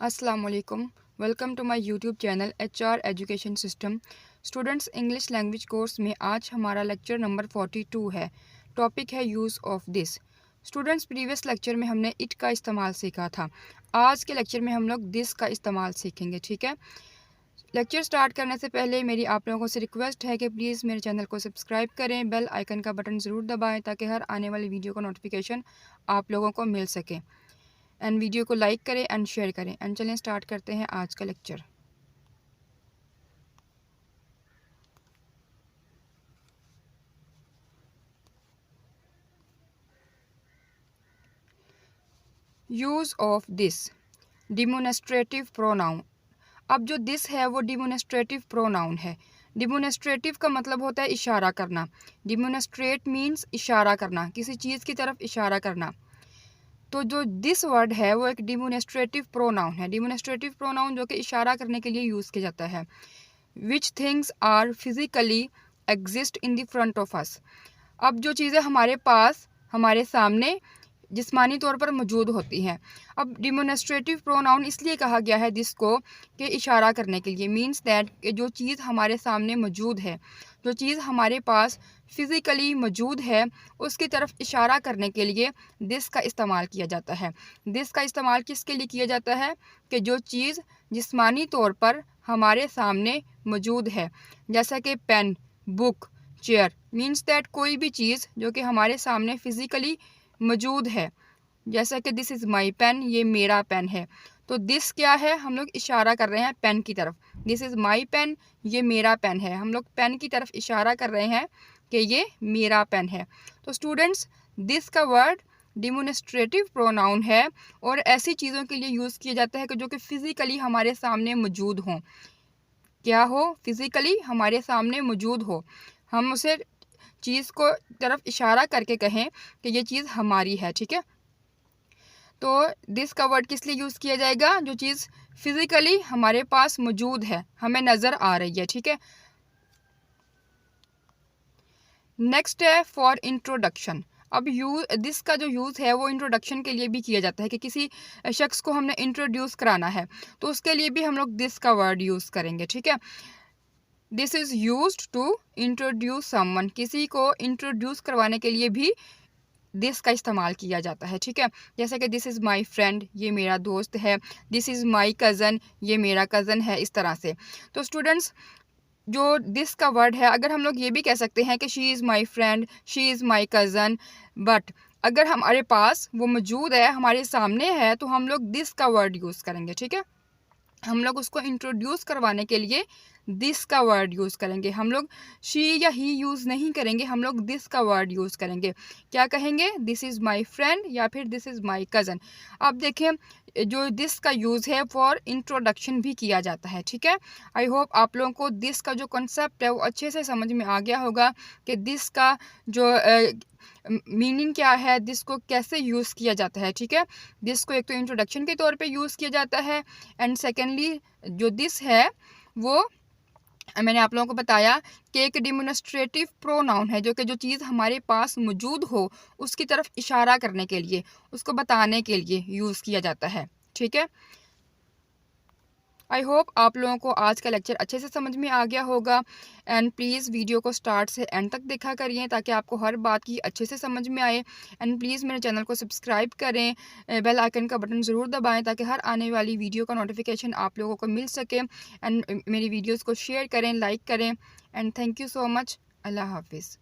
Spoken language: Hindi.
अस्सलाम वालेकुम। Welcome to my YouTube channel HR education system. Students, English language course में आज हमारा लेक्चर नंबर 42 है। टॉपिक है use of this. Students, previous lecture में हमने इट का इस्तेमाल सीखा था। आज के लेक्चर में हम लोग दिस का इस्तेमाल सीखेंगे, ठीक है। लेक्चर स्टार्ट करने से पहले मेरी आप लोगों से रिक्वेस्ट है कि प्लीज़ मेरे चैनल को सब्सक्राइब करें, बेल आइकन का बटन ज़रूर दबाएं ताकि हर आने वाली वीडियो का नोटिफिकेशन आप लोगों को मिल सके। एंड वीडियो को लाइक करें एंड शेयर करें। एंड चलें स्टार्ट करते हैं आज का lecture. Use of this, demonstrative pronoun. अब जो दिस है वो डिमोनेस्ट्रेटिव प्रोनाउन है। डिमोनेस्ट्रेटिव का मतलब होता है इशारा करना। डिमोनेस्ट्रेट मीन्स इशारा करना, किसी चीज़ की तरफ इशारा करना। तो जो दिस वर्ड है वो एक डिमोनेस्ट्रेटिव प्रोनाउन है। डिमोनेस्ट्रेटिव प्रोनाउन जो कि इशारा करने के लिए यूज़ किया जाता है। Which things are physically exist in the front of us. अब जो चीज़ें हमारे पास, हमारे सामने जिस्मानी तौर पर मौजूद होती हैं। अब डिमोनेस्ट्रेटिव प्रोनाउन इसलिए कहा गया है दिस को कि इशारा करने के लिए, मीन्स दैट जो चीज़ हमारे सामने मौजूद है, जो चीज़ हमारे पास फिज़िकली मौजूद है, उसकी तरफ इशारा करने के लिए दिस का इस्तेमाल किया जाता है। दिस का इस्तेमाल किसके लिए किया जाता है कि जो चीज़ जिस्मानी तौर पर हमारे सामने मौजूद है, जैसा कि pen, book, chair, means that कोई भी चीज़ जो कि हमारे सामने फ़िज़िकली मौजूद है। जैसा कि दिस इज़ माई पेन, ये मेरा पेन है। तो दिस क्या है, हम लोग इशारा कर रहे हैं पेन की तरफ। दिस इज़ माई पेन, ये मेरा पेन है। हम लोग पेन की तरफ इशारा कर रहे हैं कि ये मेरा पेन है। तो स्टूडेंट्स, दिस का वर्ड डिमोनेस्ट्रेटिव प्रोनाउन है और ऐसी चीज़ों के लिए यूज़ किया जाता है कि जो कि फ़िज़िकली हमारे सामने मौजूद हों। क्या हो, फिज़िकली हमारे सामने मौजूद हो। हम उसे चीज़ को तरफ इशारा करके कहें कि ये चीज़ हमारी है, ठीक है। तो दिस का वर्ड किस लिए यूज़ किया जाएगा, जो चीज़ फिज़िकली हमारे पास मौजूद है, हमें नज़र आ रही है, ठीक है। नेक्स्ट है फॉर इंट्रोडक्शन। अब दिस का जो यूज़ है वो इंट्रोडक्शन के लिए भी किया जाता है कि किसी शख्स को हमने इंट्रोड्यूस कराना है, तो उसके लिए भी हम लोग दिस का वर्ड यूज़ करेंगे, ठीक है। This is used to introduce someone, किसी को इंट्रोड्यूस करवाने के लिए भी दिस का इस्तेमाल किया जाता है, ठीक है। जैसे कि दिस इज़ माई फ्रेंड, ये मेरा दोस्त है। दिस इज़ माई कज़न, ये मेरा कज़न है, इस तरह से। तो स्टूडेंट्स, जो दिस का वर्ड है, अगर हम लोग ये भी कह सकते हैं कि she is my friend, she is my cousin, but अगर हमारे पास वो मौजूद है, हमारे सामने है, तो हम लोग दिस का वर्ड यूज़ करेंगे, ठीक है। हम लोग उसको इंट्रोड्यूस करवाने के लिए दिस का वर्ड यूज़ करेंगे। हम लोग शी या ही यूज़ नहीं करेंगे, हम लोग दिस का वर्ड यूज़ करेंगे। क्या कहेंगे, दिस इज़ माई फ्रेंड या फिर दिस इज़ माई कज़न। अब देखें, जो दिस का यूज़ है फॉर इंट्रोडक्शन भी किया जाता है, ठीक है। आई होप आप लोगों को दिस का जो कॉन्सेप्ट है वो अच्छे से समझ में आ गया होगा कि दिस का जो मीनिंग क्या है, दिस को कैसे यूज़ किया जाता है, ठीक है। दिस को एक तो इंट्रोडक्शन के तौर पे यूज़ किया जाता है, एंड सेकेंडली जो दिस है वो मैंने आप लोगों को बताया कि एक डिमोनेस्ट्रेटिव प्रोनाउन है, जो कि जो चीज़ हमारे पास मौजूद हो उसकी तरफ इशारा करने के लिए, उसको बताने के लिए यूज़ किया जाता है, ठीक है। आई होप आप लोगों को आज का लेक्चर अच्छे से समझ में आ गया होगा। एंड प्लीज़ वीडियो को स्टार्ट से एंड तक देखा करिए ताकि आपको हर बात की अच्छे से समझ में आए। एंड प्लीज़ मेरे चैनल को सब्सक्राइब करें, बेल आइकन का बटन ज़रूर दबाएं ताकि हर आने वाली वीडियो का नोटिफिकेशन आप लोगों को मिल सके। एंड मेरी वीडियोज़ को शेयर करें, लाइक करें। And thank you so much. अल्लाह हाफिज़।